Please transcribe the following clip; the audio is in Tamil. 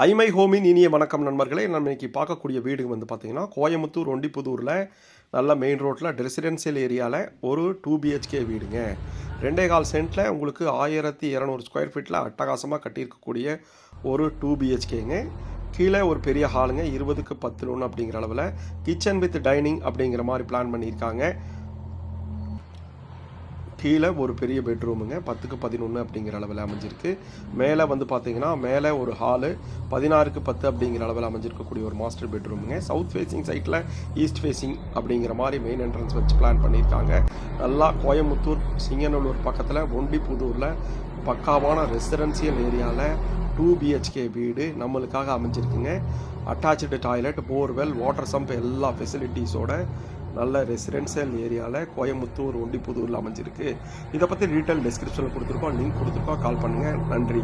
ஐமை ஹோமின் இனிய வணக்கம் நண்பர்களே. நம்ம இன்னைக்கு பார்க்கக்கூடிய வீடு வந்து பார்த்தீங்கன்னா கோயம்புத்தூர் ஒண்டிப்புதூரில் நல்ல மெயின் ரோட்டில் ரெசிடென்சியல் ஏரியாவில் ஒரு 2 BHK வீடுங்க. 2.25 சென்ட்டில் உங்களுக்கு 1200 ஸ்கொயர் ஃபீட்டில் அட்டகாசமாக கட்டியிருக்கக்கூடிய ஒரு 2 BHKங்க. கீழே ஒரு பெரிய ஹாலுங்க, 20க்கு 10 அப்படிங்கிற அளவில் கிச்சன் வித் டைனிங் அப்படிங்கிற மாதிரி பிளான் பண்ணியிருக்காங்க. கீழே ஒரு பெரிய பெட்ரூமுங்க, 10க்கு 11 அப்படிங்கிற அளவில் அமைஞ்சிருக்கு. மேலே வந்து பார்த்தீங்கன்னா மேலே ஒரு ஹாலு 16க்கு 10 அப்படிங்கிற அளவில் அமைஞ்சிருக்கக்கூடிய ஒரு மாஸ்டர் பெட்ரூமுங்க. சவுத் ஃபேஸிங் சைட்டில் ஈஸ்ட் ஃபேஸிங் அப்படிங்கிற மாதிரி மெயின் என்ட்ரன்ஸ் வச்சு பிளான் பண்ணியிருக்காங்க. நல்லா கோயம்புத்தூர் சிங்கநல்லூர் பக்கத்தில் ஒண்டிப்புதூரில் பக்காவான ரெசிடென்சியல் ஏரியாவில் 2 BHK வீடு நம்மளுக்காக அமைஞ்சிருக்குங்க. Attach toilet, borewell, water sump எல்லா ஃபெசிலிட்டிஸோட நல்ல ரெசிடென்சியல் ஏரியாவில் கோயம்புத்தூர் ஒண்டிப்புதூரில் அமைஞ்சிருக்கு. இதை பற்றி டீட்டெயில் டிஸ்கிரிப்ஷனில் கொடுத்துருக்கோம், லிங்க் கொடுத்துருக்கோம், கால் பண்ணுங்கள். நன்றி.